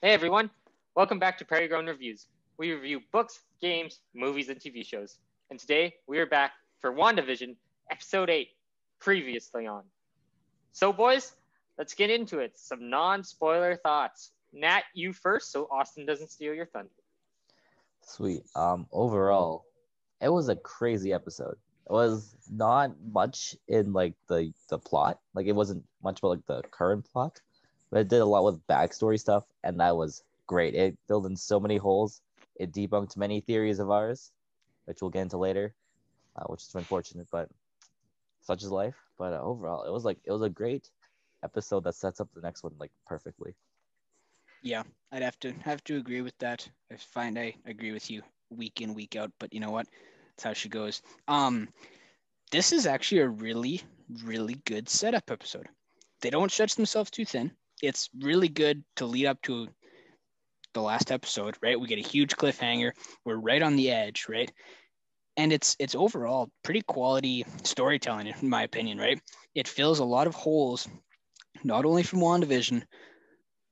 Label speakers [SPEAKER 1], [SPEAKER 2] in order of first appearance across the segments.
[SPEAKER 1] Hey everyone, welcome back to Prairie Grown Reviews. We review books, games, movies, and TV shows. And today we are back for Wandavision, Episode 8, previously on. So boys, let's get into it. Some non-spoiler thoughts. Nat, you first, so Austin doesn't steal your thunder.
[SPEAKER 2] Sweet. Overall, it was a crazy episode. It was not much in like the plot. Like it wasn't much about like the current plot, but it did a lot with backstory stuff, and that was great. It filled in so many holes. It debunked many theories of ours, which we'll get into later, which is unfortunate, but such is life. But overall, it was a great episode that sets up the next one like perfectly.
[SPEAKER 3] Yeah, I'd have to agree with that. I agree with you week in, week out, but you know what? That's how she goes. This is actually a really, really good setup episode. They don't stretch themselves too thin. It's really good to lead up to the last episode, right? We get a huge cliffhanger. We're right on the edge, right? And it's overall pretty quality storytelling, in my opinion, right? It fills a lot of holes, not only from WandaVision,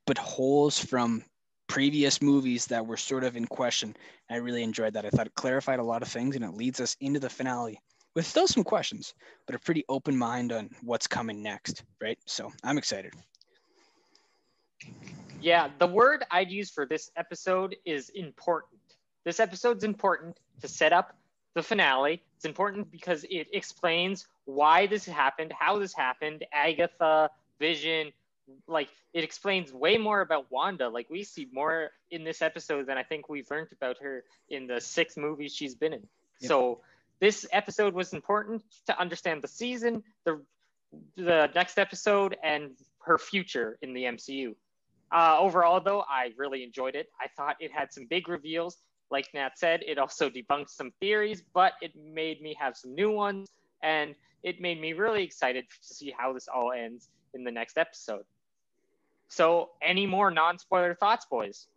[SPEAKER 3] but holes from previous movies that were sort of in question. I really enjoyed that. I thought it clarified a lot of things, and it leads us into the finale with still some questions, but a pretty open mind on what's coming next, right? So I'm excited.
[SPEAKER 1] Yeah, the word I'd use for this episode is important. This episode's important to set up the finale. It's important because it explains why this happened, how this happened, Agatha, Vision. Like, it explains way more about Wanda. Like, we see more in this episode than I think we've learned about her in the 6 movies she's been in. Yep. So this episode was important to understand the season, the next episode, and her future in the MCU. Overall, though, I really enjoyed it. I thought it had some big reveals. Like Nat said, it also debunked some theories, but it made me have some new ones, and it made me really excited to see how this all ends in the next episode. So, any more non-spoiler thoughts, boys?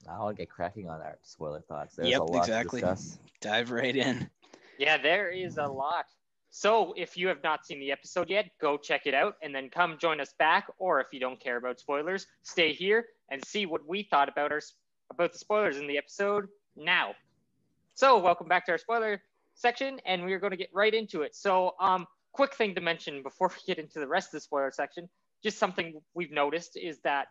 [SPEAKER 2] I'll get cracking on our spoiler thoughts. There's a lot to discuss.
[SPEAKER 3] Dive right in.
[SPEAKER 1] Yeah, there is a lot. So if you have not seen the episode yet, go check it out and then come join us back. Or if you don't care about spoilers, stay here and see what we thought about the spoilers in the episode now. So welcome back to our spoiler section, and we're going to get right into it. So quick thing to mention before we get into the rest of the spoiler section, just something we've noticed is that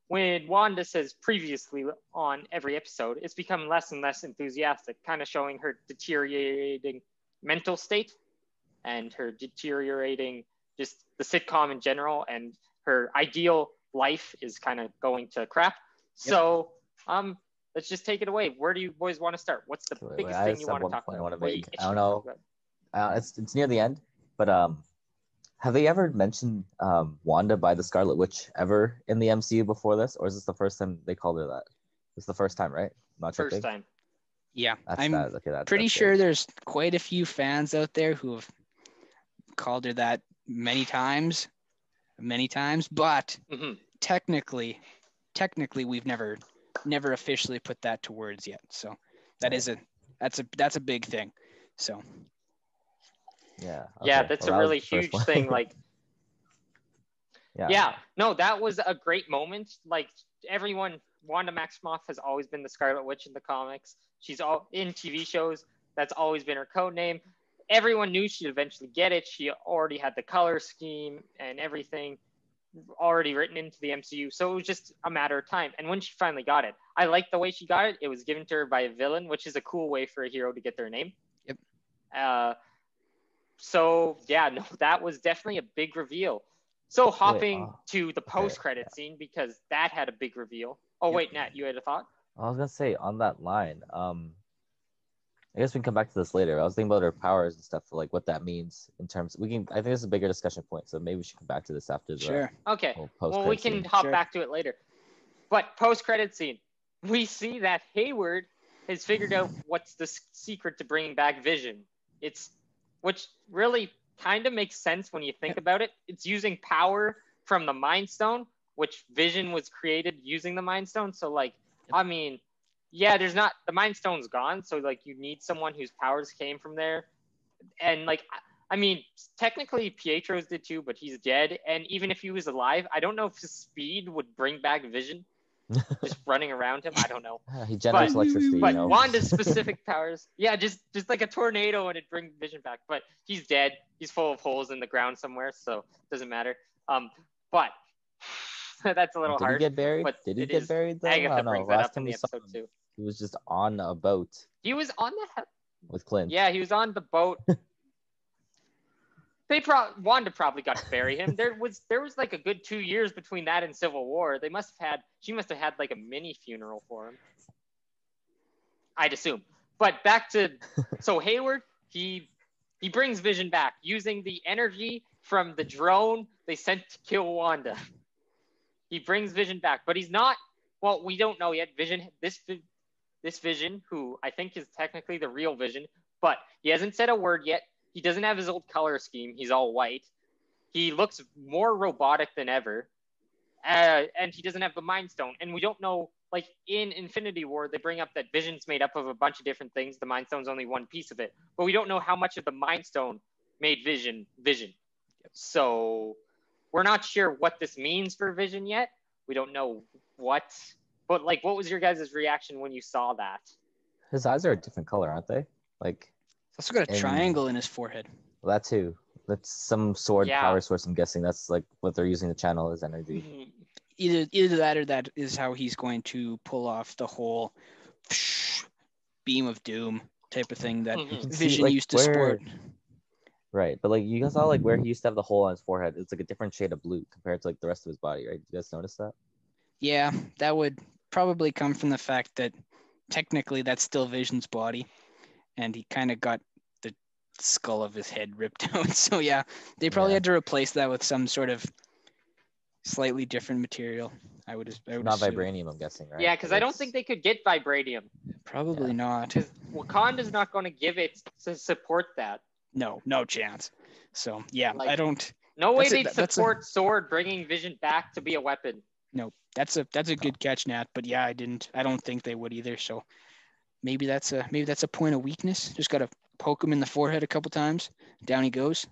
[SPEAKER 1] when Wanda says previously on every episode, it's become less and less enthusiastic, kind of showing her deteriorating mental state and her deteriorating just the sitcom in general, and her ideal life is kind of going to crap. Yep. So let's just take it away. Where do you boys want to start? What's the biggest thing you want to talk about?
[SPEAKER 2] I don't know. It's near the end, but have they ever mentioned Wanda by the Scarlet Witch ever in the MCU before this, or is this the first time they called her that? It's the first time, right?
[SPEAKER 1] Not first time.
[SPEAKER 3] Yeah, I'm pretty sure there's quite a few fans out there who have called her that many times, but technically we've never officially put that to words yet. So that's a big thing. So
[SPEAKER 2] yeah,
[SPEAKER 1] that's a really huge thing. Like, no, that was a great moment. Like, everyone, Wanda Maximoff has always been the Scarlet Witch in the comics. She's all in TV shows. That's always been her code name. Everyone knew she'd eventually get it. She already had the color scheme and everything already written into the MCU. So it was just a matter of time. And when she finally got it, I liked the way she got it. It was given to her by a villain, which is a cool way for a hero to get their name.
[SPEAKER 3] Yep.
[SPEAKER 1] That was definitely a big reveal. So hopping to the post-credit scene, because that had a big reveal. Oh, wait, Nat, you had a thought?
[SPEAKER 2] I was going to say, on that line, I guess we can come back to this later. I was thinking about her powers and stuff, like what that means in terms I think this is a bigger discussion point, so maybe we should come back to this after the
[SPEAKER 1] Sure. Okay. Well, we can hop back to it later. But post-credit scene, we see that Hayward has figured out what's the secret to bringing back Vision. Which really kind of makes sense when you think about it. It's using power from the Mind Stone, which Vision was created using the Mind Stone. So, like, I mean, the Mind Stone's gone. So, like, you need someone whose powers came from there. And, like, I mean, technically Pietro's did too, but he's dead. And even if he was alive, I don't know if his speed would bring back Vision. Just running around him, I don't know.
[SPEAKER 2] He generates electricity,
[SPEAKER 1] But
[SPEAKER 2] you know.
[SPEAKER 1] Wanda's specific powers, yeah, just like a tornado, and it brings Vision back. But he's dead. He's full of holes in the ground somewhere, so it doesn't matter. But that's a little
[SPEAKER 2] Did
[SPEAKER 1] hard.
[SPEAKER 2] he get buried?
[SPEAKER 1] But
[SPEAKER 2] Did he
[SPEAKER 1] it
[SPEAKER 2] get
[SPEAKER 1] is-
[SPEAKER 2] buried though? I
[SPEAKER 1] Agatha
[SPEAKER 2] don't know.
[SPEAKER 1] brings that
[SPEAKER 2] Last
[SPEAKER 1] up in
[SPEAKER 2] time
[SPEAKER 1] the
[SPEAKER 2] we saw
[SPEAKER 1] episode
[SPEAKER 2] him,
[SPEAKER 1] too.
[SPEAKER 2] he was just on a boat
[SPEAKER 1] He was on the
[SPEAKER 2] with Clint.
[SPEAKER 1] Yeah, he was on the boat. Wanda probably got to bury him. There was like a good 2 years between that and Civil War. She must have had like a mini funeral for him, I'd assume. But back to so Hayward, he brings Vision back using the energy from the drone they sent to kill Wanda. He brings Vision back, but he's not. Well, we don't know yet. This Vision, who I think is technically the real Vision, but he hasn't said a word yet. He doesn't have his old color scheme. He's all white. He looks more robotic than ever. And he doesn't have the Mind Stone. And we don't know, like in Infinity War, they bring up that Vision's made up of a bunch of different things. The Mind Stone's only one piece of it. But we don't know how much of the Mind Stone made Vision. So we're not sure what this means for Vision yet. We don't know what. But like, what was your guys' reaction when you saw that?
[SPEAKER 2] His eyes are a different color, aren't they? Like,
[SPEAKER 3] Also got a triangle in his forehead.
[SPEAKER 2] well, that too. That's some sword
[SPEAKER 1] Yeah.
[SPEAKER 2] power source. I'm guessing that's like what they're using to channel his energy.
[SPEAKER 3] Either that or that is how he's going to pull off the whole beam of doom type of thing that
[SPEAKER 1] Mhm.
[SPEAKER 3] Vision
[SPEAKER 2] like,
[SPEAKER 3] used to sport.
[SPEAKER 2] Right, but like you guys saw like where he used to have the hole on his forehead. It's like a different shade of blue compared to like the rest of his body, right? You guys notice that?
[SPEAKER 3] Yeah, that would probably come from the fact that technically that's still Vision's body, and he kind of got the skull of his head ripped out. So yeah, they probably
[SPEAKER 2] Yeah.
[SPEAKER 3] had to replace that with some sort of slightly different material. I would
[SPEAKER 2] Not
[SPEAKER 3] assume.
[SPEAKER 2] vibranium, I'm guessing, right?
[SPEAKER 1] Yeah, because I don't think they could get vibranium.
[SPEAKER 3] Probably not.
[SPEAKER 1] Because Wakanda's not going to give it to support that.
[SPEAKER 3] No chance. So yeah,
[SPEAKER 1] Like-
[SPEAKER 3] I don't.
[SPEAKER 1] No way
[SPEAKER 3] That's a-
[SPEAKER 1] they'd
[SPEAKER 3] that's a-
[SPEAKER 1] support Sword bringing Vision back to be a weapon.
[SPEAKER 3] No, that's a good catch, Nat. But yeah, I don't think they would either. So maybe that's a point of weakness. Just gotta poke him in the forehead a couple times. Down he goes.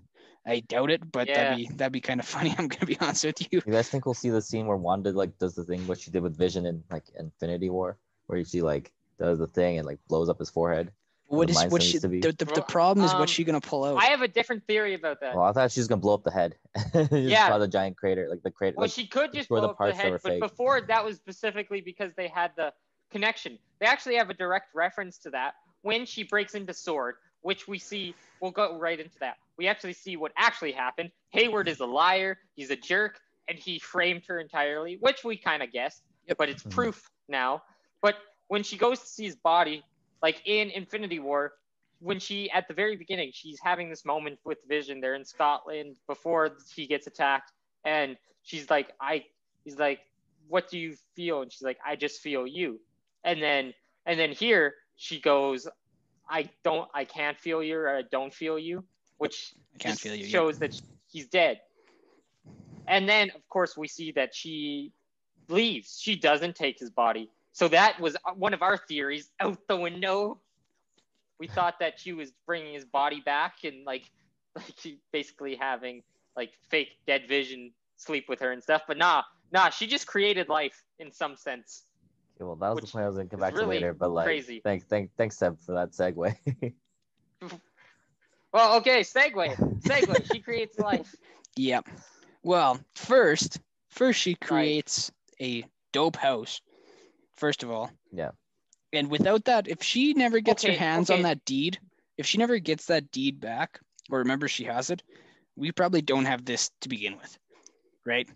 [SPEAKER 3] I doubt it, but
[SPEAKER 1] Yeah.
[SPEAKER 3] that'd be kind of funny. I'm gonna be honest with you.
[SPEAKER 2] You guys think we'll see the scene where Wanda like does the thing what she did with Vision in like Infinity War, where she like does the thing and like blows up his forehead?
[SPEAKER 3] What
[SPEAKER 2] the
[SPEAKER 3] is
[SPEAKER 2] Mind
[SPEAKER 3] what
[SPEAKER 2] Stone
[SPEAKER 3] she
[SPEAKER 2] used to be.
[SPEAKER 3] the problem is
[SPEAKER 1] Um,
[SPEAKER 3] what's she gonna pull out?
[SPEAKER 1] I have a different theory about that.
[SPEAKER 2] Well, I thought she was gonna blow up the head. Just
[SPEAKER 1] Yeah.
[SPEAKER 2] cause the giant crater, like the crater.
[SPEAKER 1] Well,
[SPEAKER 2] Like,
[SPEAKER 1] she could just
[SPEAKER 2] destroy the
[SPEAKER 1] blow up the
[SPEAKER 2] parts that
[SPEAKER 1] head,
[SPEAKER 2] were
[SPEAKER 1] but
[SPEAKER 2] fake.
[SPEAKER 1] before that was specifically because they had the connection. They actually have a direct reference to that when she breaks into Sword, which we see. We'll go right into that. We actually see what actually happened. Hayward is a liar. He's a jerk, and he framed her entirely, which we kind of guessed,
[SPEAKER 3] Yep.
[SPEAKER 1] but it's
[SPEAKER 2] Mhm.
[SPEAKER 1] proof now. But when she goes to see his body, like in Infinity War, when she at the very beginning, she's having this moment with Vision. They're in Scotland before he gets attacked, and he's like, what do you feel? And she's like, I just feel you. And then here she goes, I can't feel you, or I don't feel you, which
[SPEAKER 3] I can't
[SPEAKER 1] just
[SPEAKER 3] feel you. Yep.
[SPEAKER 1] shows that he's dead. And then of course we see that she leaves. She doesn't take his body. So that was one of our theories out the window. We thought that she was bringing his body back and like she basically having like fake dead Vision sleep with her and stuff. But nah, she just created life in some sense.
[SPEAKER 2] Okay, well, that was the
[SPEAKER 1] which
[SPEAKER 2] point I was gonna come
[SPEAKER 1] is
[SPEAKER 2] back to
[SPEAKER 1] really
[SPEAKER 2] later, but like,
[SPEAKER 1] crazy.
[SPEAKER 2] thanks, Seb, for that segue.
[SPEAKER 1] Well, okay, segue. She creates life.
[SPEAKER 3] Yep. Well, first she creates a dope house. First of all.
[SPEAKER 2] Yeah.
[SPEAKER 3] And without that, if she never gets her
[SPEAKER 1] Okay,
[SPEAKER 3] hands
[SPEAKER 1] okay.
[SPEAKER 3] on that deed, if she never gets that deed back, or remember she has it, we probably don't have this to begin with, right?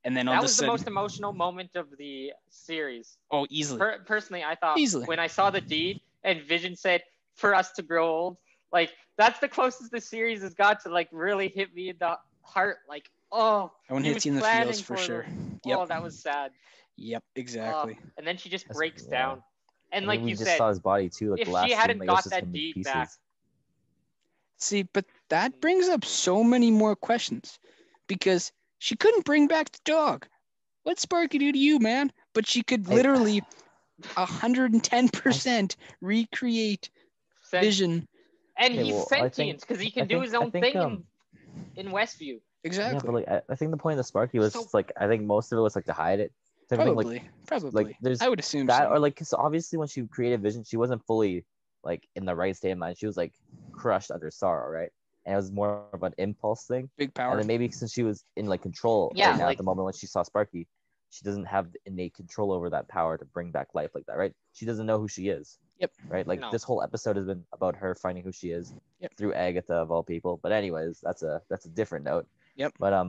[SPEAKER 3] And then all
[SPEAKER 1] That
[SPEAKER 3] of a
[SPEAKER 1] was the
[SPEAKER 3] sudden,
[SPEAKER 1] most emotional moment of the series.
[SPEAKER 3] oh, easily.
[SPEAKER 1] Personally, I thought
[SPEAKER 3] Easily.
[SPEAKER 1] when I saw the deed and Vision said, "For us to grow old," like that's the closest the series has got to like really hit me in the heart. Like, oh,
[SPEAKER 3] That one
[SPEAKER 1] he
[SPEAKER 3] hits
[SPEAKER 1] was
[SPEAKER 3] you in the
[SPEAKER 1] planning
[SPEAKER 3] feels for sure.
[SPEAKER 1] them.
[SPEAKER 3] Yep.
[SPEAKER 1] Oh, that was sad.
[SPEAKER 3] Yep,
[SPEAKER 1] Oh,
[SPEAKER 3] exactly.
[SPEAKER 1] and then she just
[SPEAKER 2] That's-
[SPEAKER 1] breaks
[SPEAKER 2] yeah.
[SPEAKER 1] down. And
[SPEAKER 2] I
[SPEAKER 1] like
[SPEAKER 2] mean, we
[SPEAKER 1] you
[SPEAKER 2] just
[SPEAKER 1] said,
[SPEAKER 2] saw his body too. Like
[SPEAKER 1] if
[SPEAKER 2] the
[SPEAKER 1] she
[SPEAKER 2] last scene,
[SPEAKER 1] hadn't
[SPEAKER 2] like, it
[SPEAKER 1] got
[SPEAKER 2] was just
[SPEAKER 1] that
[SPEAKER 2] him in
[SPEAKER 1] deed
[SPEAKER 2] pieces.
[SPEAKER 1] back-
[SPEAKER 3] See, but that brings up so many more questions because she couldn't bring back the dog. What'd Sparky do to you, man? But she could
[SPEAKER 2] Hey.
[SPEAKER 3] literally 110% recreate
[SPEAKER 1] said-
[SPEAKER 3] Vision
[SPEAKER 1] And
[SPEAKER 2] Okay,
[SPEAKER 1] he's
[SPEAKER 2] well, I
[SPEAKER 1] sentient because he can
[SPEAKER 2] I
[SPEAKER 1] do
[SPEAKER 2] think
[SPEAKER 1] his
[SPEAKER 2] I
[SPEAKER 1] own
[SPEAKER 2] think
[SPEAKER 1] thing in Westview.
[SPEAKER 2] yeah,
[SPEAKER 3] Exactly.
[SPEAKER 2] but like I think the point of the Sparky was
[SPEAKER 1] So-
[SPEAKER 2] just, like, I think most of it was like to hide it. Type of thing. Like
[SPEAKER 3] Probably.
[SPEAKER 2] there's
[SPEAKER 3] I would assume
[SPEAKER 2] that,
[SPEAKER 3] so.
[SPEAKER 2] or like, because obviously when she created Vision, she wasn't fully like in the right state of mind. She was like crushed under sorrow, right? And it was more of an impulse thing.
[SPEAKER 3] Big
[SPEAKER 2] And
[SPEAKER 3] power.
[SPEAKER 2] then maybe since she was in like control
[SPEAKER 1] Yeah,
[SPEAKER 2] right now at
[SPEAKER 1] like-
[SPEAKER 2] the moment when she saw Sparky, she doesn't have the innate control over that power to bring back life like that, right? She doesn't know who she is.
[SPEAKER 3] Yep.
[SPEAKER 2] Right? Like
[SPEAKER 1] No.
[SPEAKER 2] this whole episode has been about her finding who she is
[SPEAKER 3] Yep.
[SPEAKER 2] through Agatha of all people. But anyways, that's a different note.
[SPEAKER 3] Yep.
[SPEAKER 2] But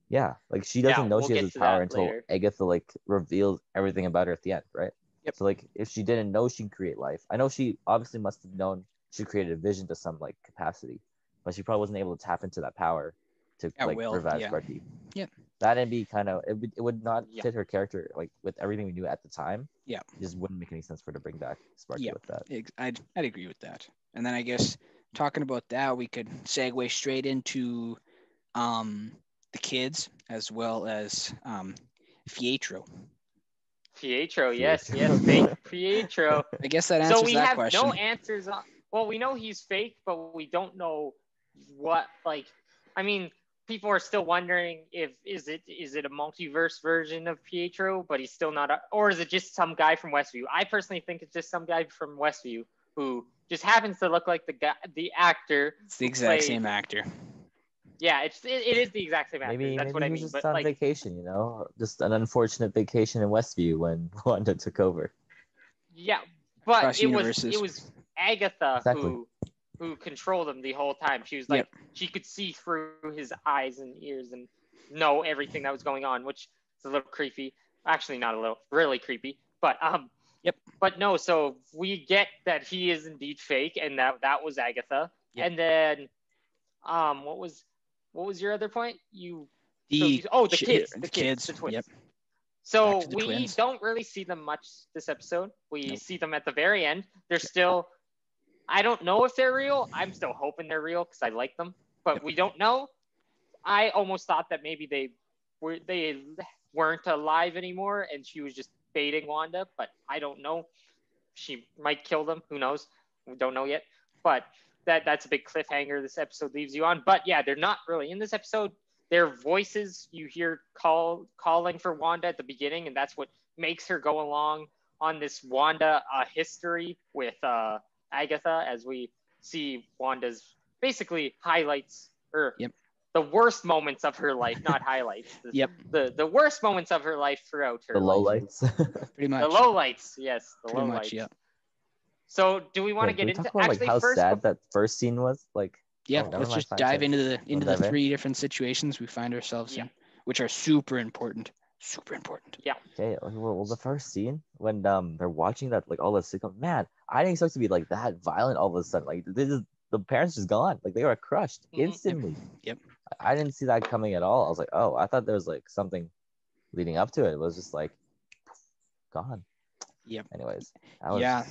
[SPEAKER 2] yeah, like she doesn't know
[SPEAKER 1] we'll
[SPEAKER 2] she has
[SPEAKER 1] get
[SPEAKER 2] this
[SPEAKER 1] to
[SPEAKER 2] power
[SPEAKER 1] that
[SPEAKER 2] until
[SPEAKER 1] later.
[SPEAKER 2] Agatha like reveals everything about her at the end, right?
[SPEAKER 3] Yep.
[SPEAKER 2] So like if she didn't know she can create life, I know she obviously must have known she created a Vision to some like capacity, but she probably wasn't able to tap into that power to
[SPEAKER 3] At
[SPEAKER 2] like
[SPEAKER 3] will,
[SPEAKER 2] revive
[SPEAKER 3] yeah.
[SPEAKER 2] Sparky.
[SPEAKER 3] Yep.
[SPEAKER 2] That'd be kind of it would not
[SPEAKER 1] Yeah.
[SPEAKER 2] fit her character like with everything we knew at the time.
[SPEAKER 3] Yeah.
[SPEAKER 2] It just wouldn't make any sense for her to bring back Sparky
[SPEAKER 3] Yeah.
[SPEAKER 2] with that.
[SPEAKER 3] I'd agree with that. And then I guess talking about that, we could segue straight into the kids as well as Pietro.
[SPEAKER 1] Pietro, yes, fake Pietro.
[SPEAKER 3] I guess that answers
[SPEAKER 1] So we
[SPEAKER 3] that
[SPEAKER 1] have
[SPEAKER 3] question.
[SPEAKER 1] no answers on. Well, we know he's fake, but we don't know what. Like, I mean, people are still wondering if is it a multiverse version of Pietro, but he's still not, or is it just some guy from Westview? I personally think it's just some guy from Westview who just happens to look like the actor.
[SPEAKER 3] It's the
[SPEAKER 1] who
[SPEAKER 3] exact
[SPEAKER 1] played-
[SPEAKER 3] same actor.
[SPEAKER 1] Yeah, it is the exact same actor.
[SPEAKER 2] Maybe
[SPEAKER 1] That's what I
[SPEAKER 2] he was
[SPEAKER 1] mean.
[SPEAKER 2] just
[SPEAKER 1] But
[SPEAKER 2] on
[SPEAKER 1] like,
[SPEAKER 2] vacation, just an unfortunate vacation in Westview when Wanda took over.
[SPEAKER 1] yeah, but
[SPEAKER 3] Across
[SPEAKER 1] it
[SPEAKER 3] universes.
[SPEAKER 1] was Agatha
[SPEAKER 2] Exactly.
[SPEAKER 1] who controlled him the whole time. She was like,
[SPEAKER 3] Yep.
[SPEAKER 1] she could see through his eyes and ears and know everything that was going on, which is a little creepy. Actually, not a little, really creepy. But
[SPEAKER 3] Yep.
[SPEAKER 1] But no, so we get that he is indeed fake, and that was Agatha.
[SPEAKER 3] Yep.
[SPEAKER 1] And then, what was your other point? The
[SPEAKER 3] The
[SPEAKER 1] kids,
[SPEAKER 3] the kids.
[SPEAKER 1] the twins.
[SPEAKER 3] Yep.
[SPEAKER 1] So
[SPEAKER 3] Back to the
[SPEAKER 1] we
[SPEAKER 3] twins.
[SPEAKER 1] don't really see them much this episode. We
[SPEAKER 3] Nope.
[SPEAKER 1] see them at the very end. They're still, I don't know if they're real. I'm still hoping they're real because I like them, but
[SPEAKER 3] Yep.
[SPEAKER 1] we don't know. I almost thought that maybe they weren't alive anymore and she was just baiting Wanda, but I don't know. She might kill them. Who knows? We don't know yet. But that's a big cliffhanger this episode leaves you on. But yeah, they're not really in this episode. Their voices you hear calling for Wanda at the beginning, and that's what makes her go along on this Wanda history with Agatha, as we see Wanda's basically highlights or
[SPEAKER 3] Yep.
[SPEAKER 1] the worst moments of her life, not highlights.
[SPEAKER 3] Yep.
[SPEAKER 1] The worst moments of her life throughout her
[SPEAKER 2] The
[SPEAKER 1] life.
[SPEAKER 2] lowlights.
[SPEAKER 3] Pretty much.
[SPEAKER 1] The lowlights, yes, the
[SPEAKER 3] Pretty
[SPEAKER 1] lowlights.
[SPEAKER 3] much. Yep.
[SPEAKER 1] So, do we want to
[SPEAKER 2] Can
[SPEAKER 1] get
[SPEAKER 2] we talk
[SPEAKER 1] into
[SPEAKER 2] about
[SPEAKER 1] actually
[SPEAKER 2] like how
[SPEAKER 1] first?
[SPEAKER 2] sad that first scene was? Like,
[SPEAKER 3] Yeah,
[SPEAKER 2] never
[SPEAKER 3] let's
[SPEAKER 2] mind,
[SPEAKER 3] just
[SPEAKER 2] fine,
[SPEAKER 3] dive
[SPEAKER 2] sorry.
[SPEAKER 3] into the
[SPEAKER 2] dive in?
[SPEAKER 3] 3 different situations we find ourselves
[SPEAKER 1] Yeah.
[SPEAKER 3] in, which are super important. Super important.
[SPEAKER 2] okay, well, the first scene when they're watching that, like all the sitcom, man, I didn't expect it to be like that violent all of a sudden. Like the parents just gone, like they were crushed
[SPEAKER 1] Mhm.
[SPEAKER 2] instantly.
[SPEAKER 3] Yep.
[SPEAKER 2] I didn't see that coming at all. I was like, oh, I thought there was like something leading up to it. It was just like gone.
[SPEAKER 3] Yep.
[SPEAKER 2] Anyways, that was
[SPEAKER 3] Yeah.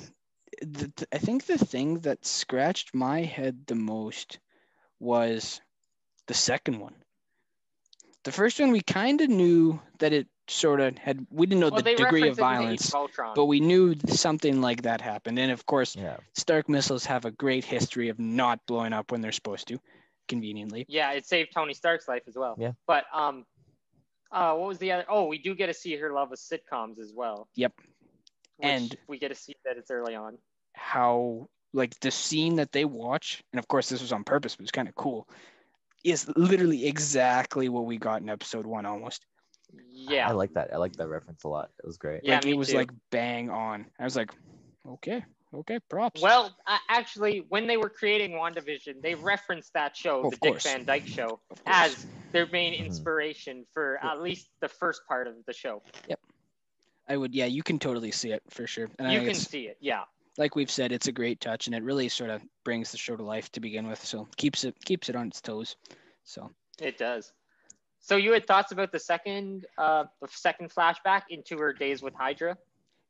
[SPEAKER 3] I think the thing that scratched my head the most was the second one. The first one, we kind of knew that it sort of had, we didn't know
[SPEAKER 1] Well,
[SPEAKER 3] the
[SPEAKER 1] they
[SPEAKER 3] degree of
[SPEAKER 1] reference it in the Age
[SPEAKER 3] violence,
[SPEAKER 1] of Ultron.
[SPEAKER 3] but we knew something like that happened. And of course,
[SPEAKER 2] yeah.
[SPEAKER 3] Stark missiles have a great history of not blowing up when they're supposed to, conveniently.
[SPEAKER 1] Yeah, it saved Tony Stark's life as well.
[SPEAKER 2] Yeah.
[SPEAKER 1] But what was the other? Oh, we do get to see her love of sitcoms as well.
[SPEAKER 3] Yep.
[SPEAKER 1] Which
[SPEAKER 3] And-
[SPEAKER 1] we get to see that it's early on.
[SPEAKER 3] How, like, the scene that they watch, and of course this was on purpose, but it's kind of cool, is literally exactly what we got in episode 1 almost.
[SPEAKER 1] Yeah.
[SPEAKER 2] I like that. I like that reference a lot. It was great.
[SPEAKER 1] Yeah,
[SPEAKER 3] Like,
[SPEAKER 1] me
[SPEAKER 3] it was
[SPEAKER 1] too.
[SPEAKER 3] like bang on. I was like, okay, props.
[SPEAKER 1] Well, actually, when they were creating WandaVision, they referenced that show,
[SPEAKER 3] Of
[SPEAKER 1] the
[SPEAKER 3] course.
[SPEAKER 1] Dick Van Dyke Show,
[SPEAKER 3] Of course.
[SPEAKER 1] as their main
[SPEAKER 2] Mhm.
[SPEAKER 1] inspiration for at least the first part of the show.
[SPEAKER 3] I would, yeah, you can totally see it for sure. And I
[SPEAKER 1] You
[SPEAKER 3] think
[SPEAKER 1] can
[SPEAKER 3] it's,
[SPEAKER 1] see it, yeah.
[SPEAKER 3] like we've said, it's a great touch, and it really sort of brings the show to life to begin with. So keeps it on its toes. So
[SPEAKER 1] It does. So you had thoughts about the second flashback into her days with Hydra?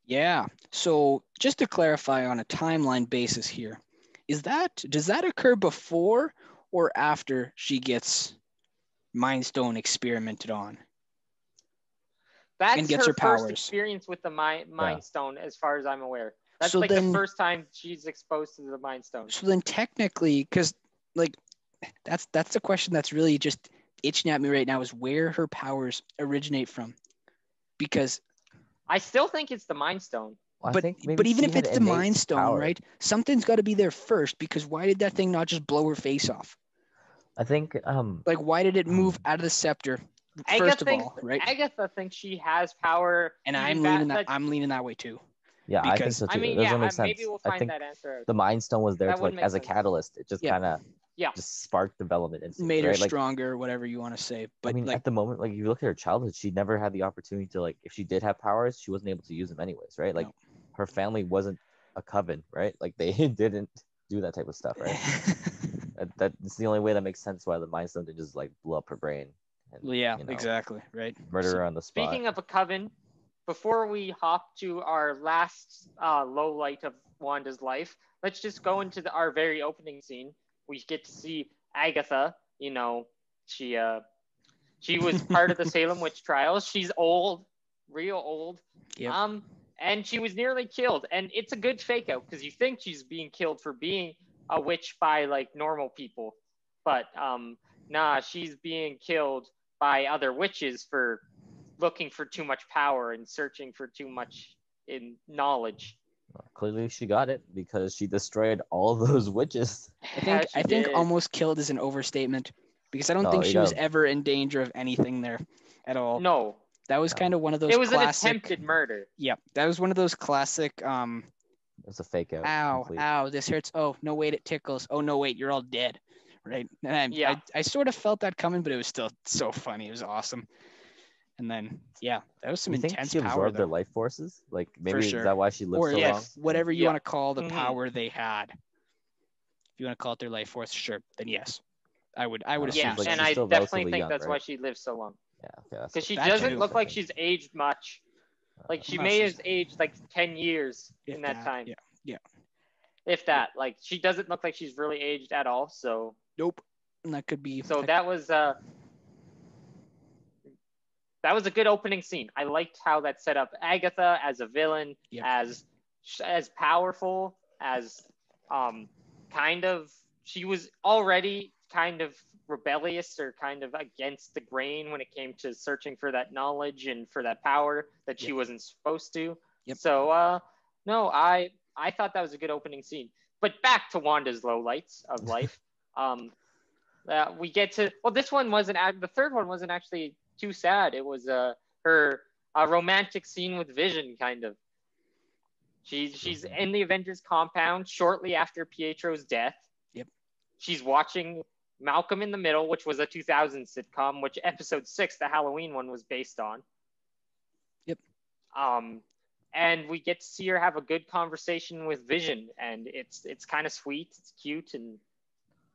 [SPEAKER 3] yeah. So just to clarify on a timeline basis here, does that occur before or after she gets Mind Stone experimented on?
[SPEAKER 1] That's
[SPEAKER 3] And gets
[SPEAKER 1] her
[SPEAKER 3] her
[SPEAKER 1] first
[SPEAKER 3] powers.
[SPEAKER 1] experience with the Mind Stone, as far as I'm aware. That's
[SPEAKER 3] So
[SPEAKER 1] like
[SPEAKER 3] then-
[SPEAKER 1] the first time she's exposed to the Mind Stone.
[SPEAKER 3] So then technically, because like that's the question that's really just itching at me right now is where her powers originate from. Because
[SPEAKER 1] I still think it's the Mind Stone.
[SPEAKER 2] Well, I
[SPEAKER 3] but
[SPEAKER 2] think maybe
[SPEAKER 3] but even
[SPEAKER 2] she
[SPEAKER 3] if
[SPEAKER 2] had
[SPEAKER 3] it's the
[SPEAKER 2] innate
[SPEAKER 3] Mind Stone,
[SPEAKER 2] power.
[SPEAKER 3] right? Something's got to be there first. Because why did that thing not just blow her face off?
[SPEAKER 2] I think
[SPEAKER 3] Like, why did it move out of the scepter? First of all, right?
[SPEAKER 1] Agatha thinks she has power.
[SPEAKER 3] And
[SPEAKER 1] even
[SPEAKER 3] I'm
[SPEAKER 1] back-
[SPEAKER 3] leaning that. I'm leaning that way too.
[SPEAKER 2] yeah, I think
[SPEAKER 3] because-
[SPEAKER 2] so too.
[SPEAKER 1] I mean,
[SPEAKER 2] It doesn't
[SPEAKER 1] yeah,
[SPEAKER 2] make sense.
[SPEAKER 1] maybe we'll
[SPEAKER 2] I
[SPEAKER 1] find
[SPEAKER 2] think
[SPEAKER 1] that answer out.
[SPEAKER 2] the Mind Stone was there
[SPEAKER 1] That
[SPEAKER 2] to
[SPEAKER 1] would
[SPEAKER 2] like
[SPEAKER 1] make
[SPEAKER 2] as a
[SPEAKER 1] sense.
[SPEAKER 2] catalyst. It just
[SPEAKER 3] Yeah.
[SPEAKER 2] kind of
[SPEAKER 1] Yeah.
[SPEAKER 2] just sparked development instincts,
[SPEAKER 3] Made her
[SPEAKER 2] right? Like,
[SPEAKER 3] stronger, whatever you want to say. But
[SPEAKER 2] I mean,
[SPEAKER 3] like,
[SPEAKER 2] at the moment, like if you look at her childhood, she never had the opportunity to like. If she did have powers, she wasn't able to use them anyways, right? Like
[SPEAKER 3] No.
[SPEAKER 2] her family wasn't a coven, right? Like they didn't do that type of stuff, right? That's the only way that makes sense why the Mind Stone did just like blow up her brain. And,
[SPEAKER 3] well, yeah,
[SPEAKER 2] you know,
[SPEAKER 3] exactly, right.
[SPEAKER 2] murder her on the spot.
[SPEAKER 1] Speaking of a coven, before we hop to our last low light of Wanda's life, let's just go into our very opening scene. We get to see Agatha. You know, she was part of the Salem witch trials. She's old, real old.
[SPEAKER 3] Yep.
[SPEAKER 1] And she was nearly killed. And it's a good fake out because you think she's being killed for being a witch by like normal people, but nah, she's being killed by other witches for looking for too much power and searching for too much in knowledge.
[SPEAKER 2] Clearly, she got it because she destroyed all those witches.
[SPEAKER 3] I think almost killed is an overstatement because I don't
[SPEAKER 2] No,
[SPEAKER 3] think
[SPEAKER 2] you
[SPEAKER 3] she was
[SPEAKER 2] gotta-
[SPEAKER 3] ever in danger of anything there at all.
[SPEAKER 1] No,
[SPEAKER 3] That was
[SPEAKER 2] No.
[SPEAKER 3] kind of one of those
[SPEAKER 1] it was
[SPEAKER 3] classic.
[SPEAKER 1] an attempted murder.
[SPEAKER 3] Yep, that was one of those classic.
[SPEAKER 2] It was a fake out.
[SPEAKER 3] Ow,
[SPEAKER 2] complete.
[SPEAKER 3] ow, this hurts. Oh no, wait, it tickles. Oh no, wait, you're all dead, right? And
[SPEAKER 1] Yeah.
[SPEAKER 3] I sort of felt that coming, but it was still so funny. It was awesome. And then yeah, that was some
[SPEAKER 2] You think
[SPEAKER 3] intense
[SPEAKER 2] she
[SPEAKER 3] power
[SPEAKER 2] absorbed their
[SPEAKER 3] though.
[SPEAKER 2] life forces? Like maybe
[SPEAKER 3] sure.
[SPEAKER 2] is that why she lived
[SPEAKER 3] Or
[SPEAKER 2] so
[SPEAKER 1] yes.
[SPEAKER 2] long?
[SPEAKER 3] whatever you
[SPEAKER 1] Yeah.
[SPEAKER 3] want to call the
[SPEAKER 1] Mhm.
[SPEAKER 3] power they had. If you want to call it their life force, sure. Then yes, I would
[SPEAKER 2] Yeah,
[SPEAKER 3] assume.
[SPEAKER 1] Yeah,
[SPEAKER 2] she's like-
[SPEAKER 1] and
[SPEAKER 2] she's
[SPEAKER 1] I
[SPEAKER 2] still
[SPEAKER 1] definitely
[SPEAKER 2] relatively
[SPEAKER 1] think
[SPEAKER 2] young,
[SPEAKER 1] that's why
[SPEAKER 2] right?
[SPEAKER 1] she lived so long.
[SPEAKER 2] Yeah, okay, that's
[SPEAKER 1] Because she
[SPEAKER 3] That
[SPEAKER 1] doesn't
[SPEAKER 3] too.
[SPEAKER 1] look like she's aged much. Like she
[SPEAKER 3] Unless
[SPEAKER 1] may
[SPEAKER 3] she's-
[SPEAKER 1] have aged like 10 years
[SPEAKER 3] if
[SPEAKER 1] in that time.
[SPEAKER 3] Yeah.
[SPEAKER 1] If that. Like she doesn't look like she's really aged at all. So
[SPEAKER 3] Nope. And that could be.
[SPEAKER 1] so that was a good opening scene. I liked how that set up Agatha as a villain,
[SPEAKER 3] Yep.
[SPEAKER 1] as powerful, as kind of she was already kind of rebellious or kind of against the grain when it came to searching for that knowledge and for that power that she
[SPEAKER 3] Yep.
[SPEAKER 1] wasn't supposed to.
[SPEAKER 3] Yep.
[SPEAKER 1] So no, I thought that was a good opening scene. But back to Wanda's lowlights of life. We get to this one wasn't the third one wasn't actually too sad. It was her romantic scene with Vision, kind of. She's in the Avengers compound shortly after Pietro's death.
[SPEAKER 3] Yep.
[SPEAKER 1] She's watching Malcolm in the Middle, which was a 2000 sitcom, which episode 6, the Halloween one, was based on.
[SPEAKER 3] Yep.
[SPEAKER 1] And we get to see her have a good conversation with Vision, and it's kind of sweet, it's cute, and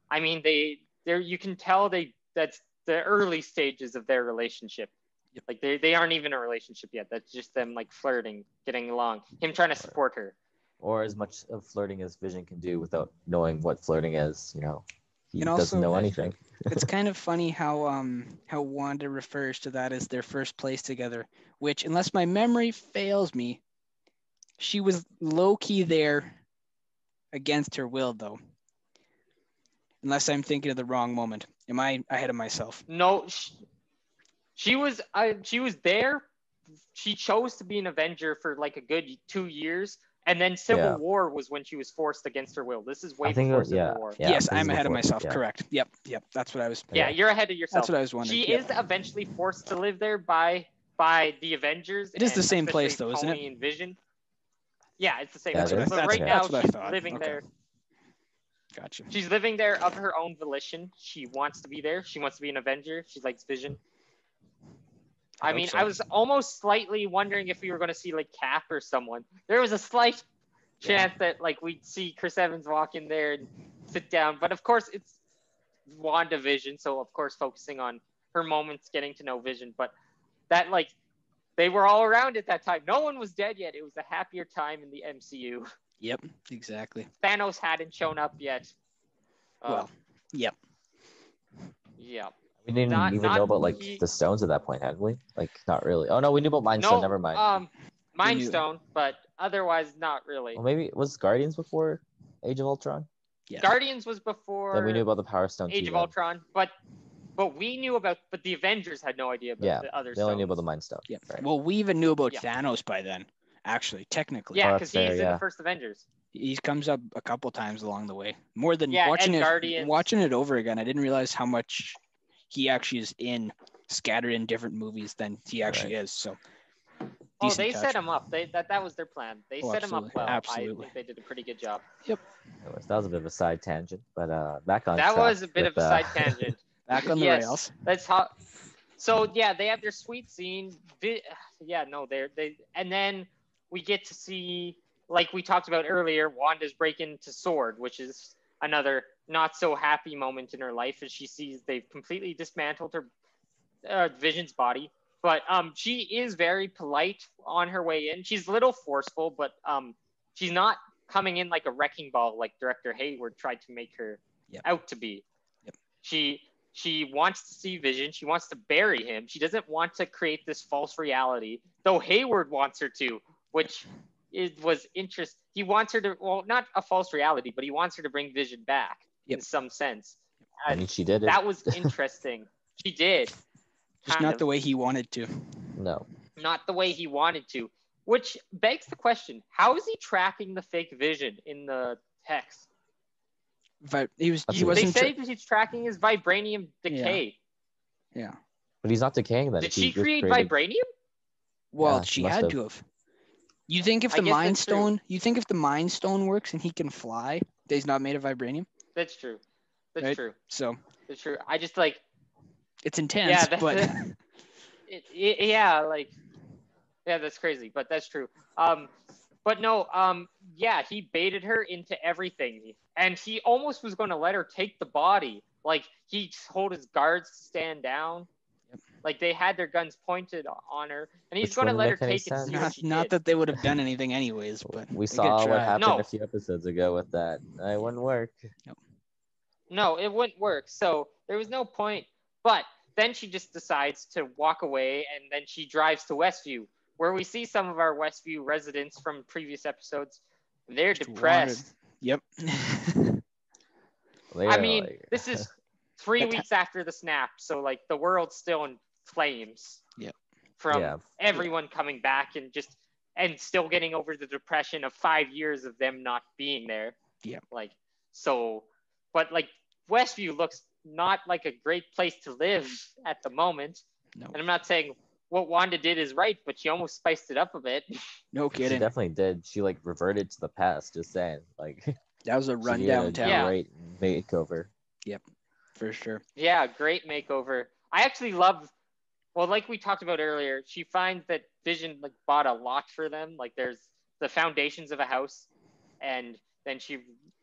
[SPEAKER 1] I mean you can tell that's the early stages of their relationship.
[SPEAKER 3] Yep.
[SPEAKER 1] Like they aren't even a relationship yet. That's just them like flirting, getting along, him trying to support her.
[SPEAKER 2] Or as much of flirting as Vision can do without knowing what flirting is. You know, he
[SPEAKER 3] And
[SPEAKER 2] doesn't
[SPEAKER 3] also-
[SPEAKER 2] know anything.
[SPEAKER 3] It's kind of funny how Wanda refers to that as their first place together, which, unless my memory fails me, she was low key there against her will, though. Unless I'm thinking of the wrong moment. Am I ahead of myself?
[SPEAKER 1] No, she was there. She chose to be an Avenger for like a good 2 years, and then Civil
[SPEAKER 2] Yeah.
[SPEAKER 1] War was when she was forced against her will. This is way
[SPEAKER 2] I think
[SPEAKER 1] before
[SPEAKER 2] it- yeah,
[SPEAKER 1] Civil War.
[SPEAKER 2] yeah.
[SPEAKER 3] Yes,
[SPEAKER 2] this
[SPEAKER 3] I'm
[SPEAKER 2] is
[SPEAKER 3] ahead of
[SPEAKER 2] before-
[SPEAKER 3] myself.
[SPEAKER 2] yeah.
[SPEAKER 3] Correct. Yep. That's what I was.
[SPEAKER 1] Yeah, you're ahead of yourself.
[SPEAKER 3] That's what I was wondering.
[SPEAKER 1] She
[SPEAKER 3] Yep.
[SPEAKER 1] is eventually forced to live there by the Avengers.
[SPEAKER 3] It is the
[SPEAKER 1] and
[SPEAKER 3] same place,
[SPEAKER 1] especially
[SPEAKER 3] though, isn't it?
[SPEAKER 1] Tony and Vision. Yeah, it's the same
[SPEAKER 2] Yeah,
[SPEAKER 1] place.
[SPEAKER 2] it is.
[SPEAKER 1] But
[SPEAKER 3] That's
[SPEAKER 1] right
[SPEAKER 3] what-
[SPEAKER 1] now
[SPEAKER 3] that's what I
[SPEAKER 1] she's
[SPEAKER 3] thought.
[SPEAKER 1] living
[SPEAKER 3] Okay.
[SPEAKER 1] there.
[SPEAKER 3] Gotcha.
[SPEAKER 1] She's living there of her own volition. She wants to be there. She wants to be an Avenger. She likes Vision. I
[SPEAKER 3] hope
[SPEAKER 1] mean,
[SPEAKER 3] so.
[SPEAKER 1] I was almost slightly wondering if we were going to see like Cap or someone. There was a slight chance that like we'd see Chris Evans walk in there and sit down, but of course it's WandaVision, so of course focusing on her moments getting to know Vision. But that like they were all around at that time. No one was dead yet. It was a happier time in the MCU.
[SPEAKER 3] Yep. Exactly.
[SPEAKER 1] Thanos hadn't shown up yet.
[SPEAKER 3] Well, yep.
[SPEAKER 1] Yeah.
[SPEAKER 2] We didn't
[SPEAKER 1] Not-
[SPEAKER 2] even
[SPEAKER 1] not
[SPEAKER 2] know about like
[SPEAKER 1] he-
[SPEAKER 2] the stones at that point, hadn't we? Like, not really. Oh no, we knew about Mind Stone. Never mind.
[SPEAKER 1] Mind
[SPEAKER 3] knew-
[SPEAKER 1] Stone, but otherwise, not really.
[SPEAKER 2] Well, maybe was Guardians before Age of Ultron?
[SPEAKER 3] Yes.
[SPEAKER 1] Guardians was before
[SPEAKER 2] Then we knew about the Power Stone
[SPEAKER 1] Age
[SPEAKER 2] too.
[SPEAKER 1] of
[SPEAKER 2] Then.
[SPEAKER 1] Ultron, but we knew about, but the Avengers had no idea about
[SPEAKER 2] Yeah,
[SPEAKER 1] the other
[SPEAKER 2] they only
[SPEAKER 1] stones.
[SPEAKER 2] knew about the Mind Stone.
[SPEAKER 3] Yeah.
[SPEAKER 2] Right.
[SPEAKER 3] Well, we even knew about
[SPEAKER 1] Yeah.
[SPEAKER 3] Thanos by then. Actually, technically.
[SPEAKER 1] Yeah,
[SPEAKER 2] Oh,
[SPEAKER 1] because
[SPEAKER 2] that's fair,
[SPEAKER 1] he's in
[SPEAKER 2] yeah.
[SPEAKER 1] the first Avengers.
[SPEAKER 3] He comes up a couple times along the way. More than
[SPEAKER 1] Yeah,
[SPEAKER 3] watching
[SPEAKER 1] and
[SPEAKER 3] it.
[SPEAKER 1] Guardians.
[SPEAKER 3] Watching it over again, I didn't realize how much he actually is scattered in different movies than he actually is. So.
[SPEAKER 1] Oh,
[SPEAKER 3] Decent
[SPEAKER 1] they
[SPEAKER 3] touch.
[SPEAKER 1] set him up. That was their plan. They set him up
[SPEAKER 3] absolutely,
[SPEAKER 1] well.
[SPEAKER 3] absolutely.
[SPEAKER 1] I think they did a pretty good job.
[SPEAKER 2] Anyways, that was a bit of a side tangent, but back on
[SPEAKER 1] That
[SPEAKER 2] track
[SPEAKER 1] was a bit
[SPEAKER 2] with,
[SPEAKER 1] of a side tangent.
[SPEAKER 3] Back on the
[SPEAKER 1] Yes,
[SPEAKER 3] rails.
[SPEAKER 1] that's how. So yeah, they have their sweet scene. Yeah, no, they and then we get to see, like we talked about earlier, Wanda's break into Sword, which is another not so happy moment in her life as she sees they've completely dismantled her Vision's body. But she is very polite on her way in. She's a little forceful, but she's not coming in like a wrecking ball like director Hayward tried to make her out to be.
[SPEAKER 3] Yep.
[SPEAKER 1] She wants to see Vision. She wants to bury him. She doesn't want to create this false reality, though Hayward wants her to, which was interesting. He wants her to, well, not a false reality, but he wants her to bring Vision back in some sense.
[SPEAKER 2] I mean, she did it.
[SPEAKER 1] That was interesting. She did.
[SPEAKER 3] Just not the way he wanted to.
[SPEAKER 2] No.
[SPEAKER 1] Not the way he wanted to, which begs the question: how is he tracking the fake Vision in the text?
[SPEAKER 3] He
[SPEAKER 1] They
[SPEAKER 3] wasn't.
[SPEAKER 1] say that he's tracking his vibranium decay.
[SPEAKER 3] Yeah.
[SPEAKER 2] But he's not decaying then.
[SPEAKER 1] Did
[SPEAKER 2] if
[SPEAKER 1] she
[SPEAKER 2] he just
[SPEAKER 1] create
[SPEAKER 2] created-
[SPEAKER 1] vibranium?
[SPEAKER 3] Well,
[SPEAKER 2] Yeah,
[SPEAKER 3] she
[SPEAKER 2] must
[SPEAKER 3] had
[SPEAKER 2] have.
[SPEAKER 3] to have. You think if
[SPEAKER 1] I
[SPEAKER 3] the
[SPEAKER 1] guess
[SPEAKER 3] Mind
[SPEAKER 1] that's true.
[SPEAKER 3] Stone, if the Mind Stone works and he can fly, that he's not made of vibranium?
[SPEAKER 1] That's true. That's
[SPEAKER 3] Right?
[SPEAKER 1] true.
[SPEAKER 3] So
[SPEAKER 1] That's true. I just like,
[SPEAKER 3] it's intense,
[SPEAKER 1] yeah, that's
[SPEAKER 3] but
[SPEAKER 1] yeah, that's crazy, but that's true. But no, yeah, he baited her into everything, and he almost was going to let her take the body. Like he told his guards to stand down. Like they had their guns pointed on her, and he's
[SPEAKER 2] Which
[SPEAKER 1] going to
[SPEAKER 2] wouldn't
[SPEAKER 1] let her
[SPEAKER 2] make any
[SPEAKER 1] take it. To see
[SPEAKER 2] sense.
[SPEAKER 1] what she
[SPEAKER 3] not
[SPEAKER 1] did.
[SPEAKER 3] that they would have done anything anyways. But
[SPEAKER 2] We
[SPEAKER 3] they
[SPEAKER 2] saw
[SPEAKER 3] could
[SPEAKER 2] what
[SPEAKER 3] try.
[SPEAKER 2] happened
[SPEAKER 1] No.
[SPEAKER 2] a few episodes ago with that. It wouldn't work.
[SPEAKER 1] No, it wouldn't work. So there was no point. But then she just decides to walk away, and then she drives to Westview, where we see some of our Westview residents from previous episodes. They're
[SPEAKER 3] Just
[SPEAKER 1] depressed.
[SPEAKER 3] Yep.
[SPEAKER 1] I mean, this is 3
[SPEAKER 3] That
[SPEAKER 1] weeks after the snap, so like the world's still in flames.
[SPEAKER 3] Yep.
[SPEAKER 1] From
[SPEAKER 2] Yeah.
[SPEAKER 1] everyone coming back and still getting over the depression of 5 years of them not being there.
[SPEAKER 3] Yep.
[SPEAKER 1] Like so, but like Westview looks not like a great place to live at the moment.
[SPEAKER 3] No.
[SPEAKER 1] And I'm not saying what Wanda did is right, but she almost spiced it up a bit.
[SPEAKER 3] No
[SPEAKER 2] She
[SPEAKER 3] kidding.
[SPEAKER 2] definitely did. She like reverted to the past. Just saying, like
[SPEAKER 3] That was a
[SPEAKER 2] she gave
[SPEAKER 3] rundown
[SPEAKER 2] it a
[SPEAKER 3] town.
[SPEAKER 1] Yeah.
[SPEAKER 2] great makeover.
[SPEAKER 3] For sure.
[SPEAKER 1] Yeah, great makeover. I actually love, well, like we talked about earlier, she finds that Vision like bought a lot for them. Like there's the foundations of a house, and then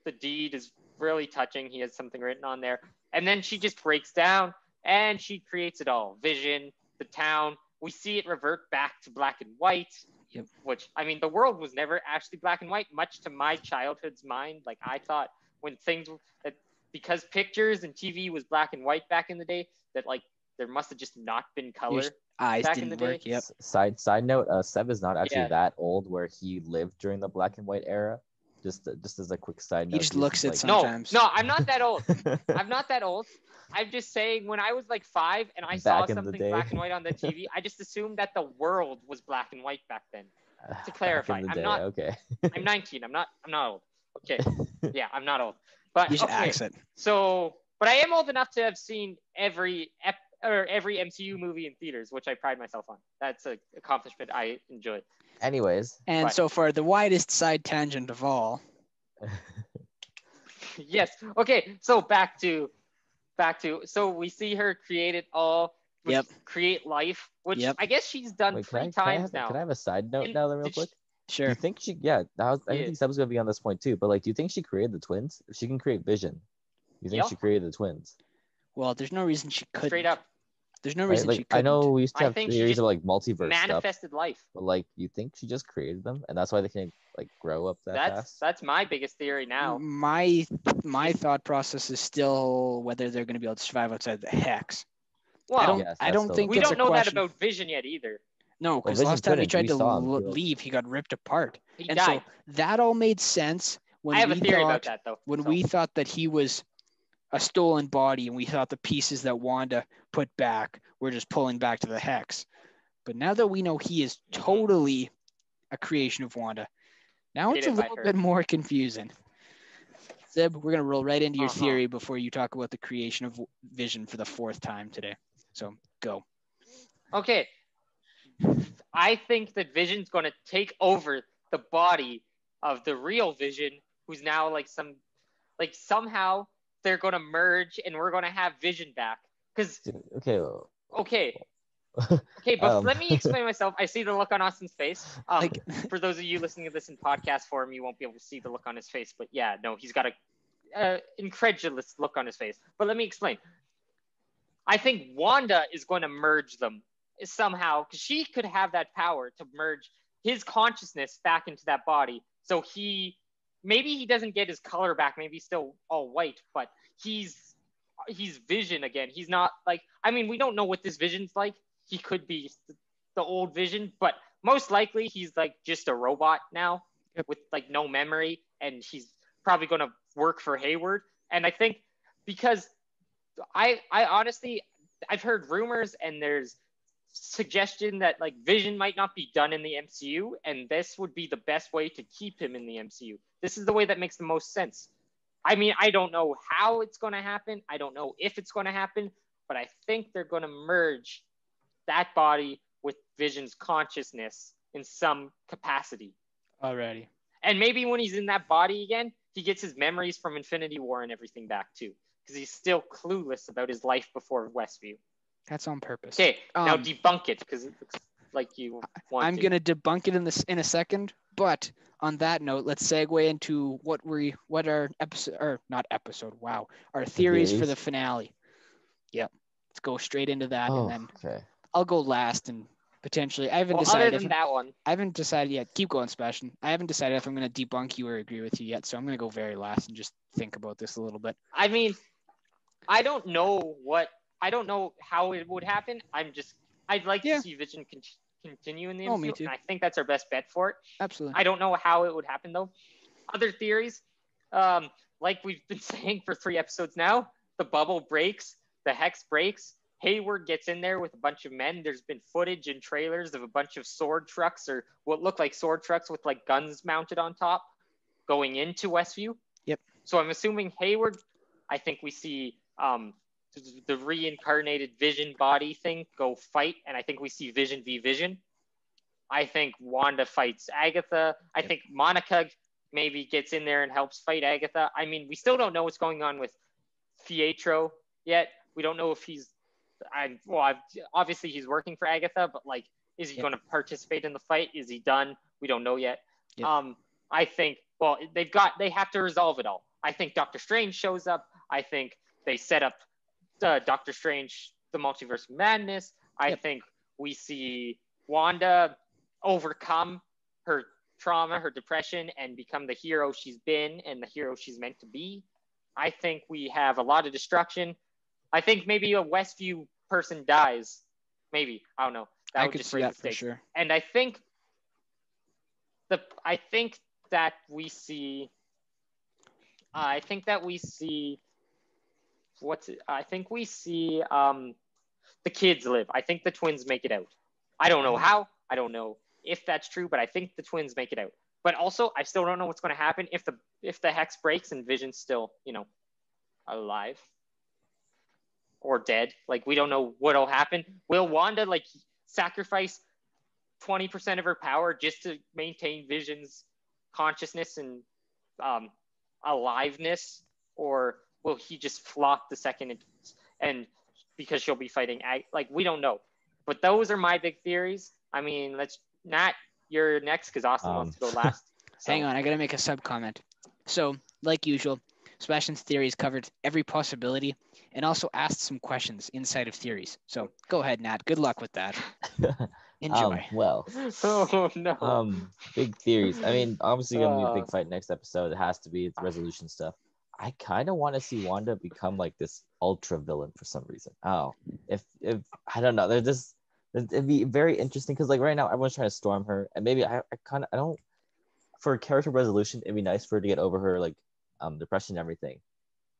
[SPEAKER 1] the deed is really touching. He has something written on there, and then she just breaks down and she creates it all. Vision, the town. We see it revert back to black and white.
[SPEAKER 3] Yep.
[SPEAKER 1] Which, I mean, the world was never actually black and white, much to my childhood's mind. Like I thought when things that because pictures and TV was black and white back in the day, that like there must have just not been color.
[SPEAKER 3] Your eyes
[SPEAKER 1] back in
[SPEAKER 3] didn't
[SPEAKER 1] the
[SPEAKER 3] work.
[SPEAKER 1] day.
[SPEAKER 3] Yep.
[SPEAKER 2] Side note, Seb is not actually
[SPEAKER 1] Yeah.
[SPEAKER 2] that old where he lived during the black and white era. Just as a quick side note.
[SPEAKER 3] He just looks at
[SPEAKER 2] like,
[SPEAKER 3] sometimes.
[SPEAKER 1] No, I'm not that old. I'm not that old. I'm just saying when I was like 5 and I saw
[SPEAKER 2] Back in the
[SPEAKER 1] something
[SPEAKER 2] day.
[SPEAKER 1] black and white on the TV, I just assumed that the world was black and white back then. To clarify,
[SPEAKER 2] Back in the
[SPEAKER 1] I'm
[SPEAKER 2] day,
[SPEAKER 1] not-
[SPEAKER 2] okay.
[SPEAKER 1] I'm 19. I'm not old. Okay. Yeah, I'm not old. But
[SPEAKER 3] You should
[SPEAKER 1] okay.
[SPEAKER 3] accent.
[SPEAKER 1] So, but I am old enough to have seen every MCU movie in theaters, which I pride myself on. That's an accomplishment I enjoy.
[SPEAKER 2] Anyways,
[SPEAKER 3] And
[SPEAKER 1] But-
[SPEAKER 3] so far, the widest side tangent of all.
[SPEAKER 1] Yes. Okay. So back to. So we see her create it all. which
[SPEAKER 3] Yep.
[SPEAKER 1] Create life, which
[SPEAKER 3] Yep.
[SPEAKER 1] I guess she's done
[SPEAKER 2] wait,
[SPEAKER 1] 3
[SPEAKER 2] can I
[SPEAKER 1] times
[SPEAKER 2] have,
[SPEAKER 1] now.
[SPEAKER 2] can I have a side note
[SPEAKER 1] And
[SPEAKER 2] now, then, real
[SPEAKER 1] did she-
[SPEAKER 2] quick? Do
[SPEAKER 3] Sure.
[SPEAKER 2] you think she? Yeah, I
[SPEAKER 1] Yeah.
[SPEAKER 2] think Seb's gonna be on this point too. But like, do you think she created the twins? If she can create Vision, you think
[SPEAKER 1] Yeah.
[SPEAKER 2] she created the twins?
[SPEAKER 3] Well, there's no reason she couldn't.
[SPEAKER 1] Straight up
[SPEAKER 3] There's no
[SPEAKER 2] Right?
[SPEAKER 3] reason she
[SPEAKER 2] Like,
[SPEAKER 3] couldn't.
[SPEAKER 2] I know we used to
[SPEAKER 1] I
[SPEAKER 2] have
[SPEAKER 1] think she
[SPEAKER 2] theories
[SPEAKER 1] just
[SPEAKER 2] of like multiverse stuff,
[SPEAKER 1] manifested life.
[SPEAKER 2] but like, you think she just created them, and that's why they can like grow up that fast?
[SPEAKER 1] That's my biggest theory now.
[SPEAKER 3] My thought process is still whether they're going to be able to survive outside the hex.
[SPEAKER 1] Well,
[SPEAKER 3] I don't.
[SPEAKER 2] Yes,
[SPEAKER 3] I
[SPEAKER 2] that's
[SPEAKER 3] don't
[SPEAKER 2] still
[SPEAKER 3] think
[SPEAKER 1] we
[SPEAKER 3] it's
[SPEAKER 1] don't
[SPEAKER 3] a
[SPEAKER 1] know
[SPEAKER 3] question.
[SPEAKER 1] that about Vision yet either.
[SPEAKER 3] No,
[SPEAKER 2] Well,
[SPEAKER 3] because
[SPEAKER 2] Vision
[SPEAKER 3] last time he
[SPEAKER 2] couldn't.
[SPEAKER 3] tried
[SPEAKER 2] We
[SPEAKER 3] to
[SPEAKER 2] saw him.
[SPEAKER 3] leave, he got ripped apart.
[SPEAKER 1] He
[SPEAKER 3] And
[SPEAKER 1] died.
[SPEAKER 3] so that all made sense when
[SPEAKER 1] I have
[SPEAKER 3] we
[SPEAKER 1] a theory about
[SPEAKER 3] thought
[SPEAKER 1] that though.
[SPEAKER 3] when
[SPEAKER 1] So,
[SPEAKER 3] we thought that he was a stolen body and we thought the pieces that Wanda put back were just pulling back to the Hex. But now that we know he is totally a creation of Wanda, now it's a
[SPEAKER 1] created by
[SPEAKER 3] little
[SPEAKER 1] her.
[SPEAKER 3] bit more confusing. Zeb, we're going to roll right into your
[SPEAKER 1] Uh-huh.
[SPEAKER 3] theory before you talk about the creation of Vision for the fourth time today. So go.
[SPEAKER 1] Okay. I think that Vision's going to take over the body of the real Vision, who's now like somehow they're going to merge and we're going to have Vision back. Because
[SPEAKER 2] Okay.
[SPEAKER 1] okay, but let me explain myself. I see the look on Austin's face.
[SPEAKER 3] Like-
[SPEAKER 1] For those of you listening to this in podcast form, you won't be able to see the look on his face. But yeah, no, he's got a incredulous look on his face. But let me explain. I think Wanda is going to merge them somehow, because she could have that power to merge his consciousness back into that body. So maybe he doesn't get his color back. Maybe he's still all white, but he's Vision again. He's not like, I mean, we don't know what this Vision's like. He could be the old Vision, but most likely he's like just a robot now with like no memory, and he's probably going to work for Hayward. And I think because I honestly, I've heard rumors and there's suggestion that like Vision might not be done in the MCU, and this would be the best way to keep him in the MCU. This is the way that makes the most sense. I mean, I don't know how it's going to happen. I don't know if it's going to happen, but I think they're going to merge that body with Vision's consciousness in some capacity.
[SPEAKER 3] Alrighty.
[SPEAKER 1] And maybe when he's in that body again, he gets his memories from Infinity War and everything back too, because he's still clueless about his life before Westview.
[SPEAKER 3] That's on purpose.
[SPEAKER 1] Okay, now debunk it, because it looks like you want
[SPEAKER 3] I'm
[SPEAKER 1] to.
[SPEAKER 3] going to debunk it in a second, but on that note, let's segue into what our episode, or not episode, wow, our theories for the finale. Yep. Let's go straight into that, and then I'll go last, and potentially I haven't decided.
[SPEAKER 1] Other than that one,
[SPEAKER 3] I haven't decided yet. Keep going, Sebastian. I haven't decided if I'm going to debunk you or agree with you yet, so I'm going to go very last and just think about this a little bit.
[SPEAKER 1] I mean, I don't know how it would happen. I'd like to see Vision continue in the MCU.
[SPEAKER 3] Me too.
[SPEAKER 1] And I think that's our best bet for it.
[SPEAKER 3] Absolutely.
[SPEAKER 1] I don't know how it would happen though. Other theories, like we've been saying for 3 episodes now, the bubble breaks, the Hex breaks, Hayward gets in there with a bunch of men. There's been footage and trailers of a bunch of sword trucks, or what look like sword trucks with like guns mounted on top, going into Westview.
[SPEAKER 3] Yep.
[SPEAKER 1] So I'm assuming Hayward, I think we see the reincarnated Vision body thing go fight, and I think we see Vision v Vision. I think Wanda fights Agatha. I think Monica maybe gets in there and helps fight Agatha. I mean, we still don't know what's going on with Pietro yet. We don't know if obviously he's working for Agatha, but like, is he going to participate in the fight? Is he done? We don't know yet. I think, they have to resolve it all. I think Doctor Strange shows up. I think they set up Doctor Strange, the Multiverse of Madness. I think we see Wanda overcome her trauma, her depression, and become the hero she's been and the hero she's meant to be. I think we have a lot of destruction. I think maybe a Westview person dies. Maybe. I don't know.
[SPEAKER 3] I could see that for sure.
[SPEAKER 1] And I think that we see the kids live. I think the twins make it out. I don't know how. I don't know if that's true, but I think the twins make it out. But also, I still don't know what's going to happen if the Hex breaks and Vision's still, alive or dead. Like, we don't know what'll happen. Will Wanda like sacrifice 20% of her power just to maintain Vision's consciousness and aliveness, or will he just flop the second and because she'll be fighting we don't know. But those are my big theories. I mean, Nat, you're next because Austin wants to go last. So.
[SPEAKER 3] Hang on, I gotta make a sub comment. So, like usual, Sebastian's theories covered every possibility and also asked some questions inside of theories. So go ahead, Nat. Good luck with that. Enjoy.
[SPEAKER 1] Oh no.
[SPEAKER 2] Big theories. I mean, obviously gonna be a big fight next episode. It has to be. It's resolution stuff. I kind of want to see Wanda become like this ultra villain for some reason. Oh, if I don't know, there's It'd be very interesting because like right now everyone's trying to storm her, and maybe I don't for character resolution it'd be nice for her to get over her like depression and everything,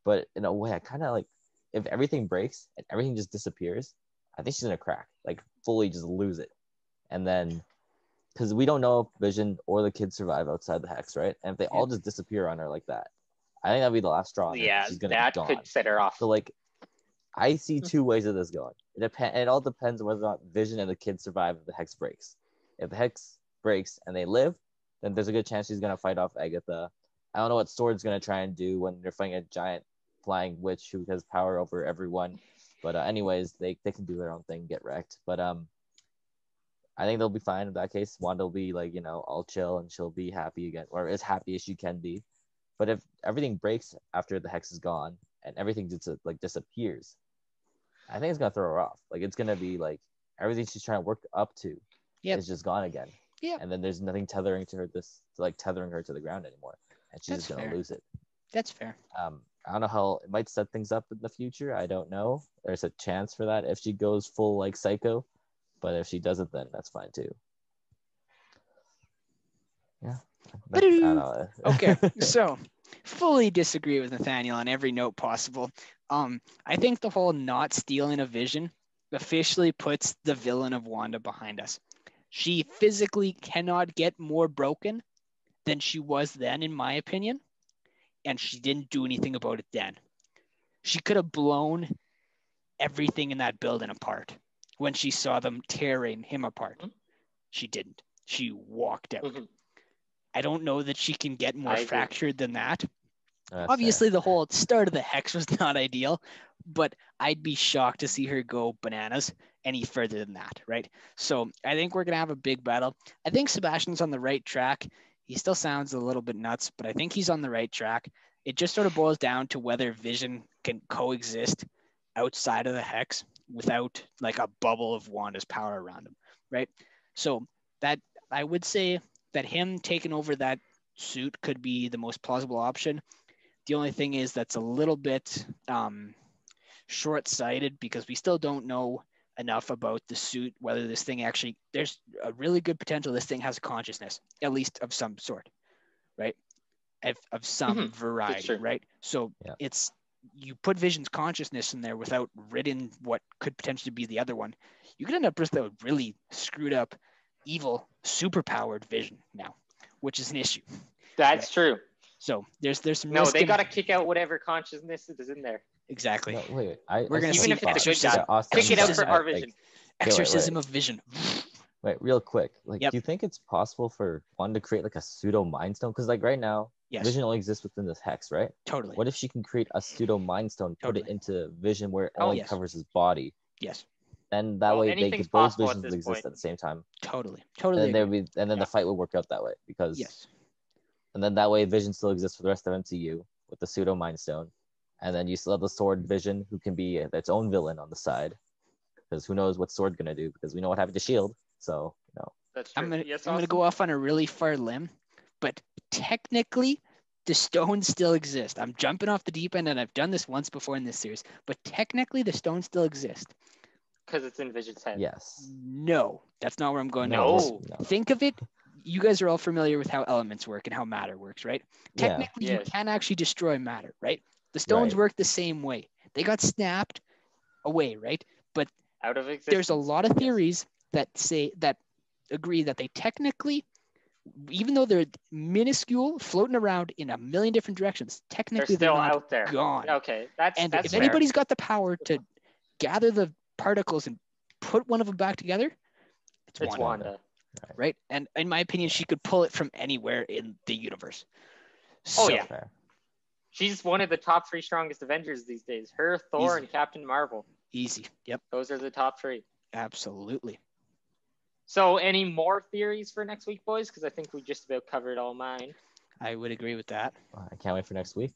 [SPEAKER 2] but in a way I kind of like if everything breaks and everything just disappears, I think she's gonna crack like fully just lose it, and then because we don't know if Vision or the kids survive outside the hex, right? And if they all just disappear on her like that, I think that'd be the last straw.
[SPEAKER 1] Yeah,
[SPEAKER 2] she's gonna
[SPEAKER 1] that
[SPEAKER 2] be gone.
[SPEAKER 1] could set her off.
[SPEAKER 2] So like, I see two ways of this going. It all depends on whether or not Vision and the kids survive if the hex breaks. If the hex breaks and they live, then there's a good chance she's gonna fight off Agatha. I don't know what Sword's gonna try and do when they're fighting a giant flying witch who has power over everyone. But anyways, they can do their own thing, get wrecked. But I think they'll be fine in that case. Wanda will be like, all chill and she'll be happy again, or as happy as she can be. But if everything breaks after the hex is gone and everything just like disappears, I think it's gonna throw her off. Like it's gonna be like everything she's trying to work up to is just gone again.
[SPEAKER 3] Yeah.
[SPEAKER 2] And then there's nothing tethering her to the ground anymore, and she's just gonna lose it.
[SPEAKER 3] That's fair.
[SPEAKER 2] I don't know how it might set things up in the future. I don't know. There's a chance for that if she goes full like psycho. But if she doesn't, then that's fine too. Yeah. I don't know.
[SPEAKER 3] Okay, so fully disagree with Nathaniel on every note possible. I think the whole not stealing a Vision officially puts the villain of Wanda behind us. She physically cannot get more broken than she was then, in my opinion, and she didn't do anything about it then. She could have blown everything in that building apart. When she saw them tearing him apart, she didn't. She walked out. I don't know that she can get more fractured than that. Obviously, the whole start of the hex was not ideal, but I'd be shocked to see her go bananas any further than that, right? So I think we're going to have a big battle. I think Sebastian's on the right track. He still sounds a little bit nuts, but I think he's on the right track. It just sort of boils down to whether Vision can coexist outside of the hex without like a bubble of Wanda's power around him, right? So that I would say that him taking over that suit could be the most plausible option. The only thing is that's a little bit short-sighted because we still don't know enough about the suit, whether this thing actually, there's a really good potential this thing has a consciousness, at least of some sort, right? Of some variety, right? So you put Vision's consciousness in there without ridding what could potentially be the other one, you could end up with a really screwed up, evil, superpowered Vision now, which is an issue.
[SPEAKER 1] That's true.
[SPEAKER 3] So there's some
[SPEAKER 1] no,
[SPEAKER 3] risk
[SPEAKER 1] they got to kick out whatever consciousness is in there.
[SPEAKER 3] Exactly.
[SPEAKER 2] No, wait,
[SPEAKER 3] we're gonna see
[SPEAKER 1] even if it's a good guy. Kick it out for our Vision.
[SPEAKER 3] Exorcism of Vision.
[SPEAKER 2] Wait, real quick. Like,
[SPEAKER 3] Yep.
[SPEAKER 2] do you think it's possible for one to create like a pseudo mind stone? Because like right now,
[SPEAKER 3] Yes.
[SPEAKER 2] Vision only exists within this hex, right?
[SPEAKER 3] Totally.
[SPEAKER 2] What if she can create a pseudo mind stone, put it into Vision where it only
[SPEAKER 3] yes.
[SPEAKER 2] covers his body?
[SPEAKER 3] Yes.
[SPEAKER 2] Then that way they could both Visions exist at the same time.
[SPEAKER 3] Totally.
[SPEAKER 2] And then the fight would work out that way because
[SPEAKER 3] yes.
[SPEAKER 2] And then that way Vision still exists for the rest of MCU with the pseudo mind stone. And then you still have the Sword Vision who can be its own villain on the side. Because who knows what Sword gonna do, because we know what happened to Shield. So,
[SPEAKER 1] That's true.
[SPEAKER 3] I'm gonna go off on a really far limb, but technically the stones still exist. I'm jumping off the deep end and I've done this once before in this series, but technically the stones still exist.
[SPEAKER 1] Because it's in Vision's head.
[SPEAKER 2] Yes.
[SPEAKER 3] No, that's not where I'm going.
[SPEAKER 1] No.
[SPEAKER 3] Think of it. You guys are all familiar with how elements work and how matter works, right? Technically, you can actually destroy matter, right? The stones work the same way. They got snapped away, right? But
[SPEAKER 1] out of existence.
[SPEAKER 3] There's a lot of theories that agree that they technically, even though they're minuscule, floating around in a million different directions, technically they're not
[SPEAKER 1] out there.
[SPEAKER 3] gone.
[SPEAKER 1] Okay, that's
[SPEAKER 3] if
[SPEAKER 1] fair.
[SPEAKER 3] anybody's got the power to gather the particles and put one of them back together, it's Wanda. Right? And in my opinion, she could pull it from anywhere in the universe.
[SPEAKER 1] So, she's one of the top 3 strongest Avengers these days. Her, Thor, and Captain Marvel.
[SPEAKER 3] Easy. Yep.
[SPEAKER 1] Those are the top 3.
[SPEAKER 3] Absolutely.
[SPEAKER 1] So any more theories for next week, boys? Because I think we just about covered all mine.
[SPEAKER 3] I would agree with that.
[SPEAKER 2] I can't wait for next week.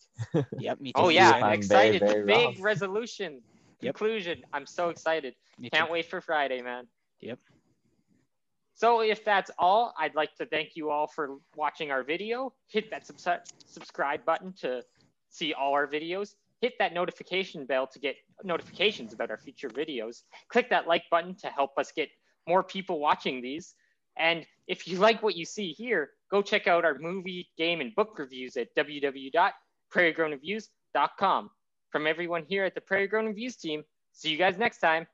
[SPEAKER 3] Yep, me too.
[SPEAKER 1] Oh, yeah. I'm excited.
[SPEAKER 2] Very, very
[SPEAKER 1] big resolution. Conclusion. I'm so excited. Can't wait for Friday, man.
[SPEAKER 3] Yep.
[SPEAKER 1] So if that's all, I'd like to thank you all for watching our video. Hit that subscribe button to see all our videos. Hit that notification bell to get notifications about our future videos. Click that like button to help us get more people watching these. And if you like what you see here, go check out our movie, game, and book reviews at www.prairiegrown.reviews.com. From everyone here at the Prairie Grown Reviews team, see you guys next time.